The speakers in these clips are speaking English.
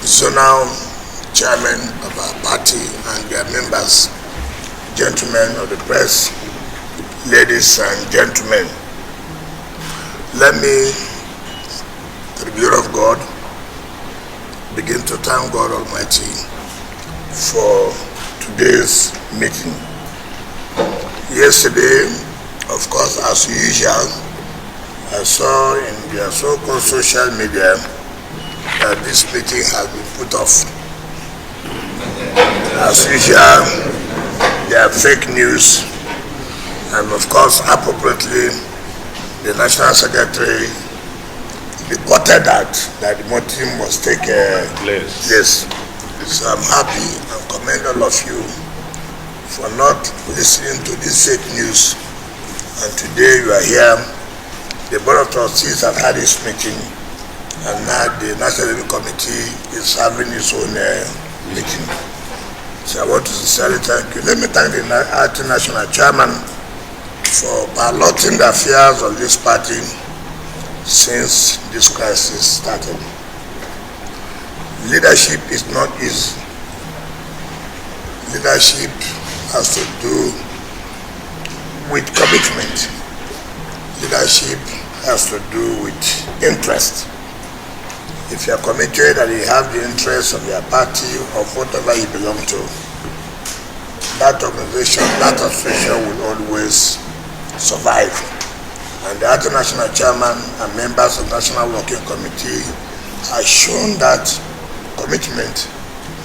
zonal chairman of our party and their members, gentlemen of the press, ladies and gentlemen. Let me, to the glory of God, begin to thank God Almighty for today's meeting. Yesterday, of course, as usual, I saw in their so-called social media that this meeting has been put off. As usual, there are fake news, and of course, appropriately, the National Secretary reported that the meeting must take place. So I'm happy and commend all of you for not listening to this fake news. And today you are here. The Board of Trustees have had its meeting, and now the National Review Committee is having its own meeting. So I want to sincerely thank you. Let me thank the acting national chairman for piloting the affairs of this party since this crisis started. Leadership is not easy. Leadership has to do with commitment. Leadership has to do with interest. If you are committed and you have the interest of your party or whatever you belong to, that organization, that association will always survive. And the other national chairman and members of the National Working Committee have shown that commitment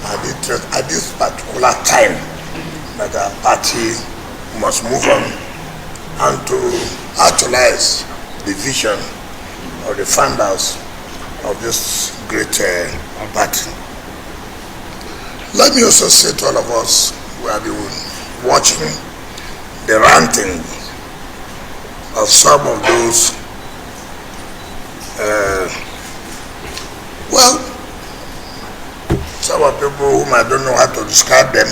and interest at this particular time that our party must move on and to actualize the vision of the founders of this great party. Let me also say to all of us who have been watching the ranting of some of those some of people whom I don't know how to describe them,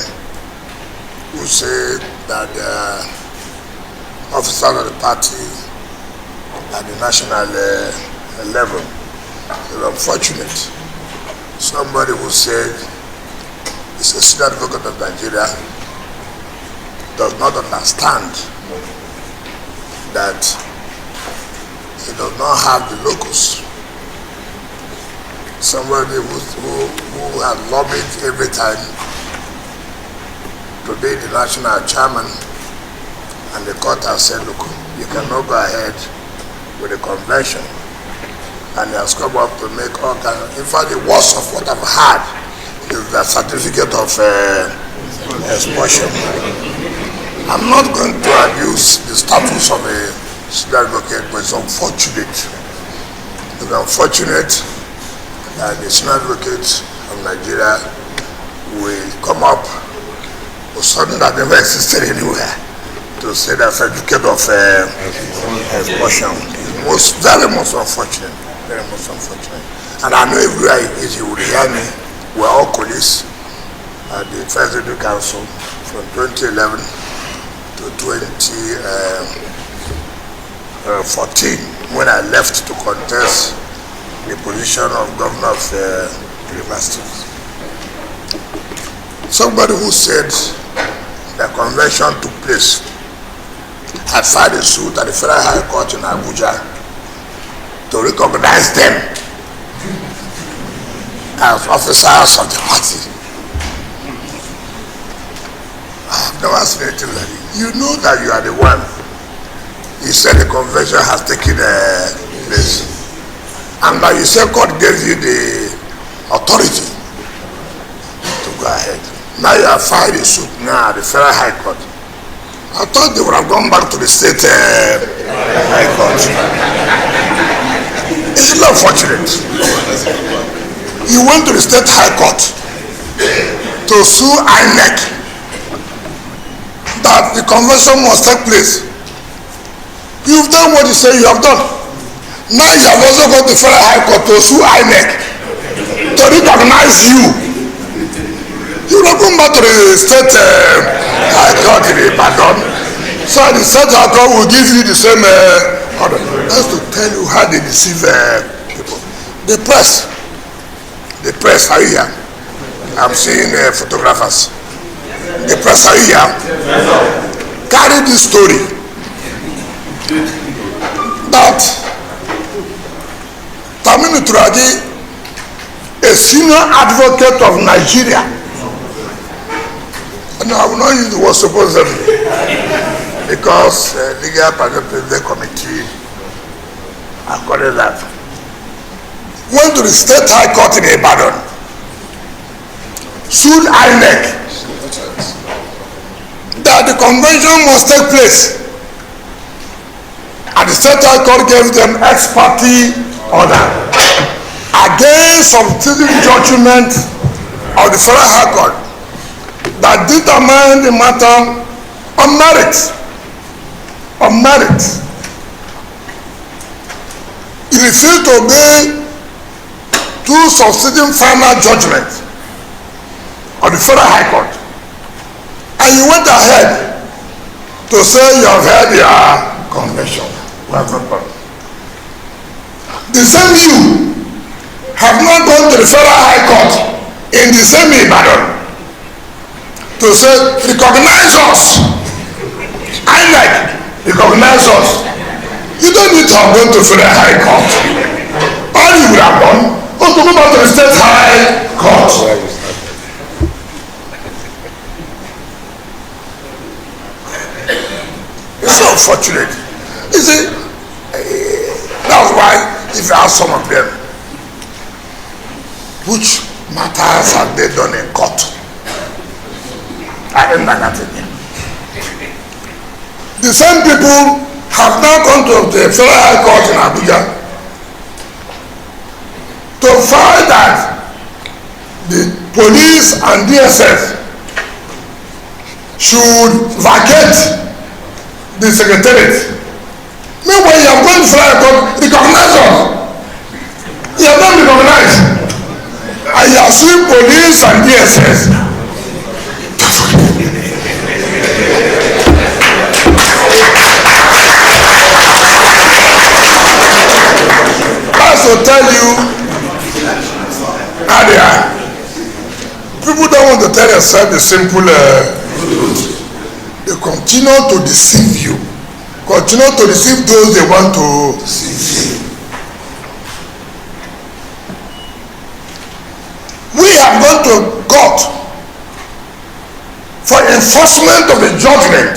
who say that officers of the party at the national level is unfortunate. Somebody who said he's a senior advocate of Nigeria does not understand that he does not have the locus. Somebody who has lobbied every time to be the national chairman, and the court has said, look, you cannot go ahead with the convention, and he has come up to make all kinds of, in fact, the worst of what I've had is the certificate of expulsion. I'm not going to abuse the status of a senior advocate, but it's unfortunate. It's unfortunate that the senior advocate of Nigeria will come up with something that never existed anywhere to say that certificate of expulsion. It's very most unfortunate. Very most unfortunate. And I know everywhere you will hear me, we're all colleagues at the First Executive Council from 2011 to 2014 when I left to contest the position of governor of River State. Somebody who said the convention took place had filed a suit at the Federal High Court in Abuja to recognize them as officers of the party. I have never seen anything like it. You know that you are the one. You said the convention has taken place. And that you said God gave you the authority to go ahead. Now you have filed a suit now at the Federal High Court. I thought they would have gone back to the State High Court. It's not unfortunate. You went to the State High Court to sue INEC that the convention must take place. You've done what you say you have done. Now you have also got the Federal High Court to sue INEC to recognize you. You will come back to the State High Court in Ibadan. So the State High Court will give you the same order. That's to tell you how they deceive people. The press press, are you here? I'm seeing photographers. The press, are you here? Carry this story that Turaki, a senior advocate of Nigeria, no, I will not use the word supposedly because legal parliamentary committee according that went to the state high court in Ibadan, sued INEC that the convention must take place, and the state high court gave them ex parte order against some judgment of the federal high court that determined the matter on merit. On merit. He refused to obey two succeeding final judgments of the federal high court, and you went ahead to say you have heard your convention. The same you have not gone to the federal high court in the same Ibadan to say, recognize us. INEC, recognize us. You don't need to have gone to federal high court. All you would have done was to go back to the state high court. It's so unfortunate. You see, that's why if you ask some of them, which matters have they done in court? I end that again. The same people have now gone to the federal high court in Abuja to find that the police and DSS should vacate the secretariat. Meanwhile, you have gone to the federal high court, recognize us. You have not recognized. And you are suing police and DSS. To tell you earlier, people don't want to tell themselves the simple truth. They continue to deceive you, continue to deceive those they want to deceive. We have gone to court for enforcement of the judgment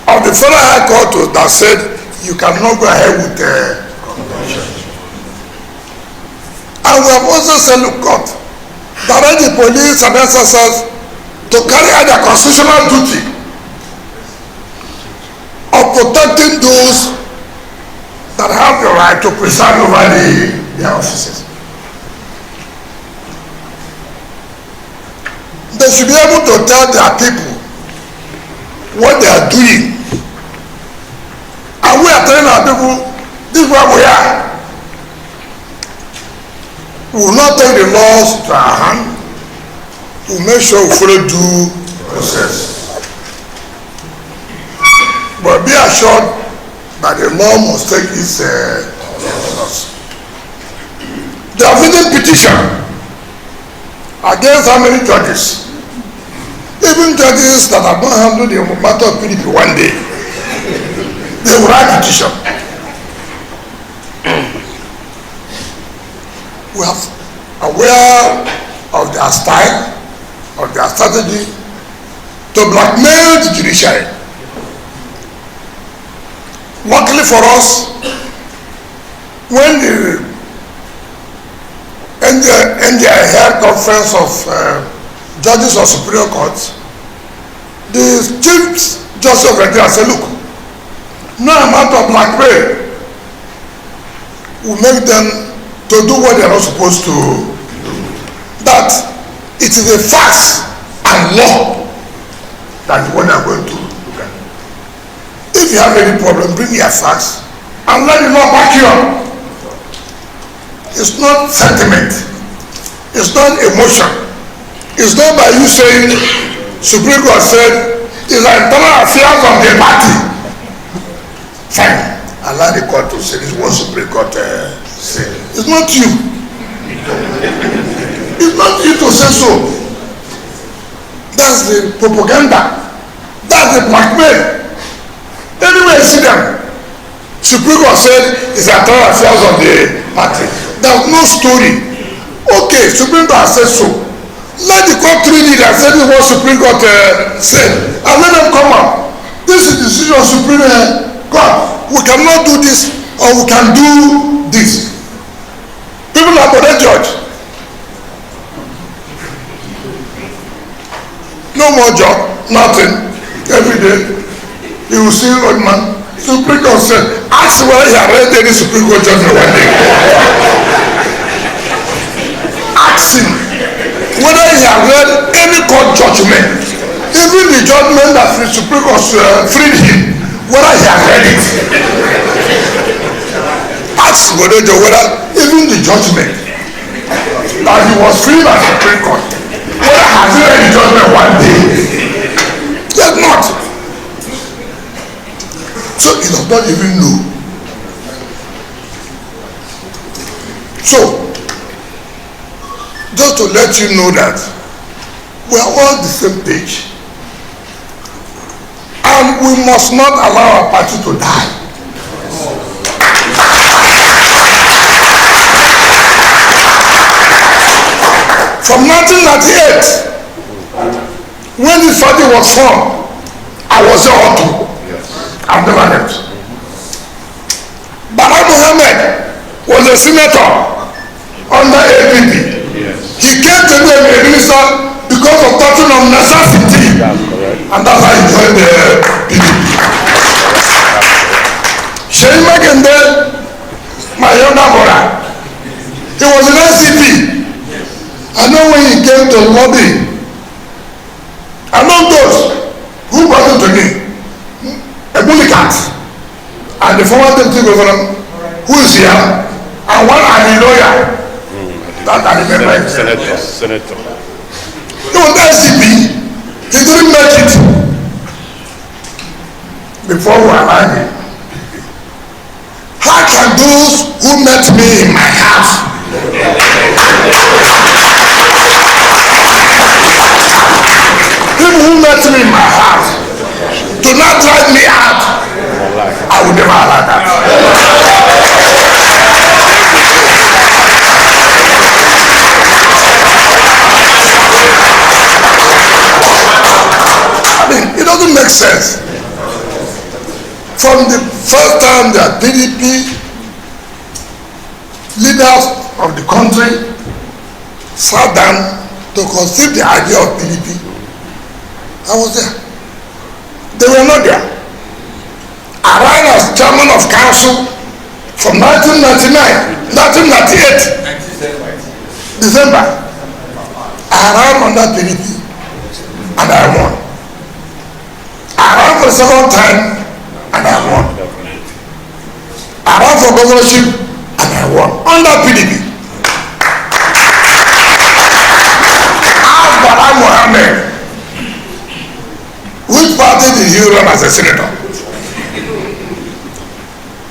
of the federal high court that said you cannot go ahead with the convention. And we have also said, look, God, direct the police and SSS to carry out their constitutional duty of protecting those that have the right to preside over their offices. They should be able to tell their people what they are doing. And we are telling our people, this is where we are. We will not take the laws to our hand. We will make sure we follow due process. But be assured that the law must take its course. They have written petition against how many judges? Even judges that have not handled the matter of PDP one day. They will write petition. We are aware of their style, of their strategy to blackmail the judiciary. Luckily for us, when the NDI held conference of judges of Superior Court, the Chief Justice of Nigeria said, look, no amount of blackmail will make them to do what they are not supposed to do. That it is a fact and law that is what they are going to look at. If you have any problem, bring your facts and let the law back you up. It's not sentiment. It's not emotion. It's not by you saying, Supreme Court said, it's an internal affairs of the party. Fine. Allow the court to say this is what Supreme Court said. It's not you. It's not you to say so. That's the propaganda. That's the blackmail. Anyway, you see them. Supreme Court said it's internal affairs of the party. There's no story. Okay, Supreme Court said so. Let the court read it and say this is what Supreme Court said. And let them come out. This is the decision of Supreme Court. We cannot do this or we can do this. People are going to judge. No more job, nothing. Every day, you will see old man. Supreme Court said, ask whether he had read any Supreme Court judgment one day. Ask him whether he had read any court judgment, even the judgment that the Supreme Court freed him, whether he had read it. Ask whether even the judgment that he was freed by the Supreme Court, whether has he read the judgment one day. Yet not. So he does not even know. So, just to let you know that we are all the same page. And we must not allow our party to die. From 1998, when this party was formed, I was there also. I've never left. Bala Mohammed was a senator under APP. Yes. He came to be a minister because of touching on necessity. And that's how he joined the PDP. Prof.Mgbeke, my younger brother, he was an NCP. I know when he came to lobby, I know those who brought him to me. A bully cat and the former deputy governor who is here and one army lawyer that I remember. Senator. No, the SCP, he didn't make it before we arrived here. How can those who met me in my house people who met me in my house do not drive me out? I would never allow that. I mean, it doesn't make sense. From the first time that PDP leaders of the country sat down to conceive the idea of PDP, I was there. They were not there. I ran as chairman of council from 1998, December. I ran under PDP and I won. I ran for the second time and I won. I ran for governorship and I won under PDP. Ask Bala Mohammed, which party did you run as a senator?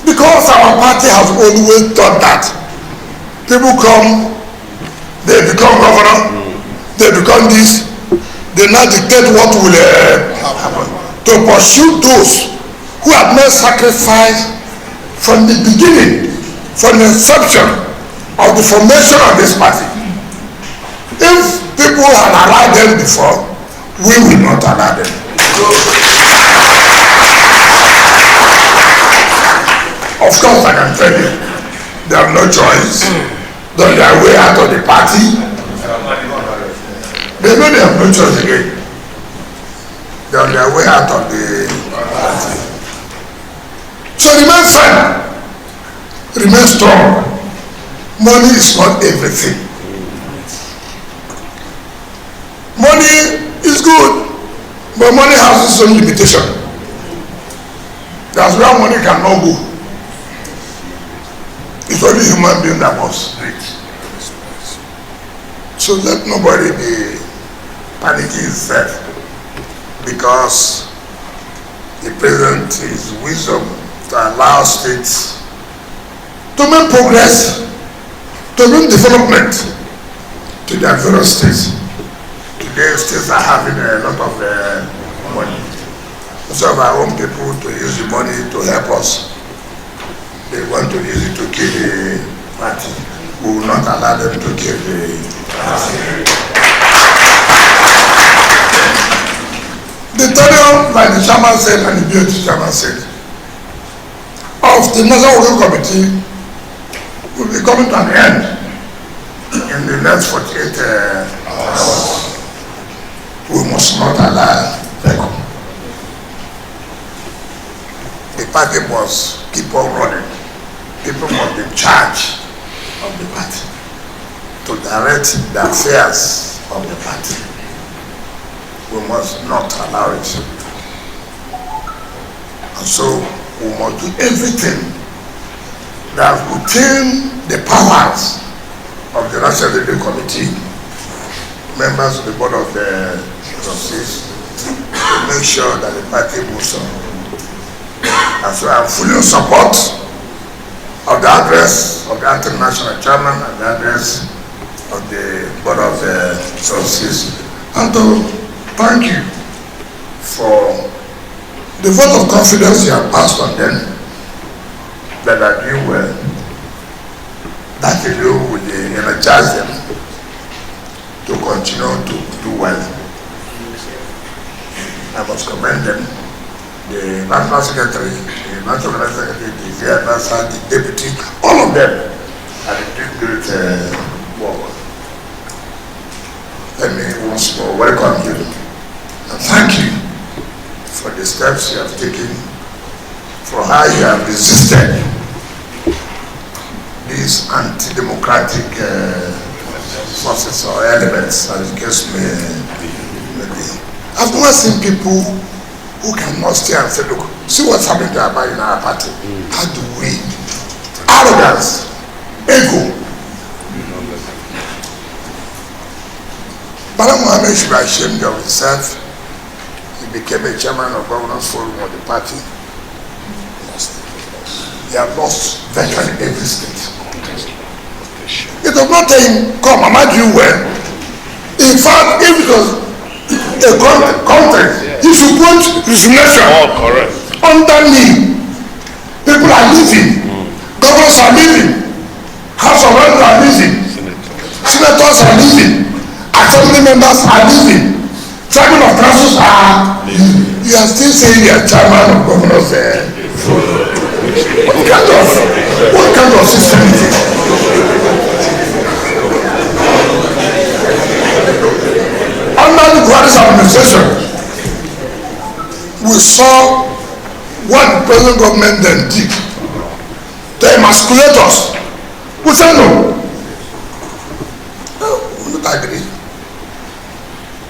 Because our party has always thought that people come, they become governor, they become this, they now dictate what will happen. To pursue those who have made sacrifice from the beginning, from the inception of the formation of this party. If people had allowed them before, we will not allow them. Of course, I can tell you, they have no choice. They're on their way out of the party. They know they have no choice again. They're on their way out of the party. So remain firm, remain strong. Money is not everything. Money is good, but money has its own limitation. That's where money cannot go. It's only human being that must reach. So let nobody be panicking himself because the president is wisdom to allow states to make progress, to bring development, to their various states. Today, states are having a lot of money. Some of our own people to use the money to help us. They want to use it to kill the party. We will not allow them to kill the party. The tenure, like the chairman said and the BOT chairman said, of the National Working Committee will be coming to an end in the next 48 hours. We must not allow vacuum. The party must keep on running. People must be in charge of the party to direct the affairs of the party. We must not allow it. And so we must do everything that within the powers of the National Leadership Committee, members of the Board of the Trustees, to make sure that the party moves on. And so I'm fully in support of the address of the acting national chairman and the address of the Board of the Trustees, and to thank you for the vote of confidence you have passed on them, that are doing well. That you will energize them to continue to do well. I must commend them. The National Secretary, the National Secretary, the advisor, the Deputy, all of them are doing great work. Let me once more welcome you and thank you for the steps you have taken, for how you have resisted these anti-democratic forces or elements, as the case may be. I've never seen people who cannot stay and say, look, see what's happening to in our party. How do we? Arrogance, ego. Bala Mohammed should be ashamed of himself. He became a chairman of governance forum of the party. He has lost virtually every state. It does not tell him, come, am I doing well? In fact, if it was a context, he should put resignation under me. People are leaving. Governors are leaving. House of Reps are leaving. Senators are leaving. Assembly members are leaving. Chairman of councils are leaving. You are still saying you are chairman of governors there. What kind of system is it? Under the Buhari's administration, we saw what the present government then did to emasculate us. We said no. We don't agree.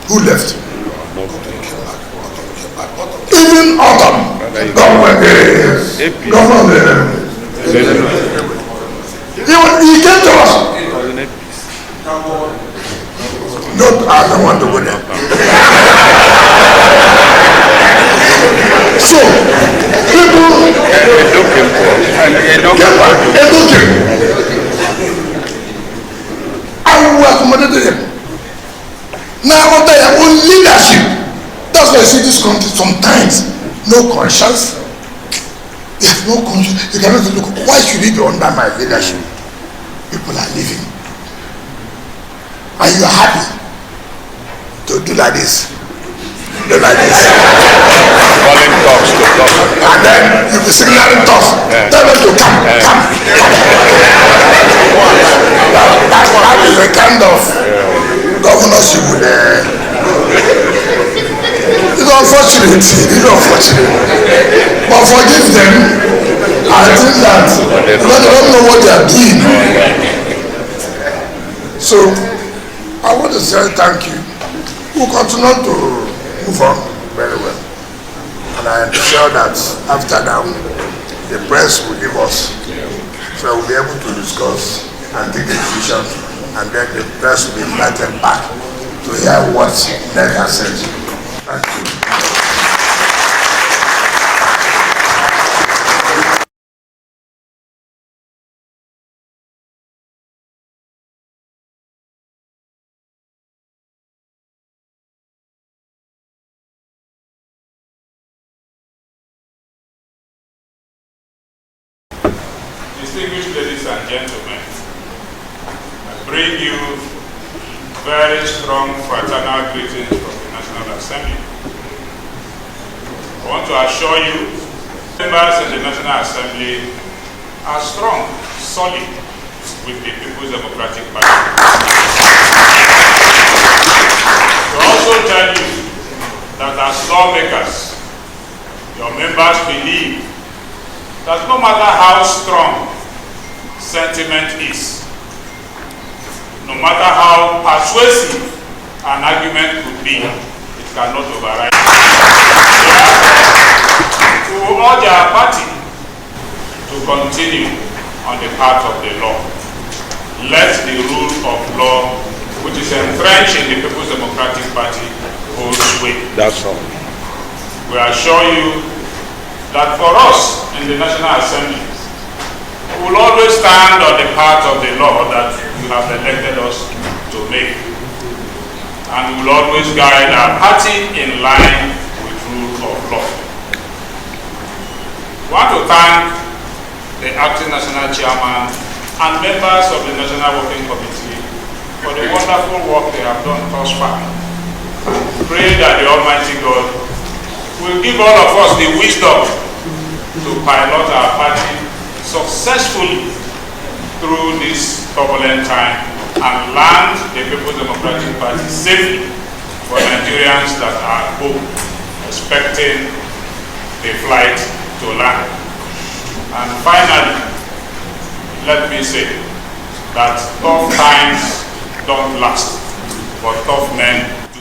Who left? Even Autumn, government, he came to us. No, I don't want to go there. So, people educate. And we accommodated them. Now, under their own leadership, that's why I see this country sometimes, no conscience. They have no conscience. You cannot look, why should it be under my leadership? People are living. And you are happy to do like this. Do like this. Calling talks to talk. And then you'll be signaling talks. Tell them to come. That is the kind of governors you would. It's unfortunate. It's unfortunate. But forgive them. I think that they don't know what they are doing. So I want to say thank you. We'll continue to move on very well. And I am sure that after now, the press will give us, so we'll be able to discuss and take a decision, and then the press will be invited back to hear what NEC has said. Thank you. Distinguished ladies and gentlemen, I bring you very strong fraternal greetings from the National Assembly. I want to assure you, members in the National Assembly are strong, solid with the People's Democratic Party. To also tell you that as lawmakers, your members believe that no matter how strong sentiment is, no matter how persuasive an argument could be, it cannot override. We will urge our party to continue on the path of the law. Let the rule of law, which is entrenched in the People's Democratic Party, hold sway. That's all. We assure you that for us in the National Assembly, we will always stand on the path of the law that you have elected us to make. And we will always guide our party in line with rule of law. We want to thank the acting national chairman and members of the National Working Committee for the wonderful work they have done thus far. Pray that the Almighty God will give all of us the wisdom to pilot our party successfully through this turbulent time and land the People's Democratic Party safely for Nigerians that are home expecting the flight to land. And finally, let me say that tough times don't last, but tough men do.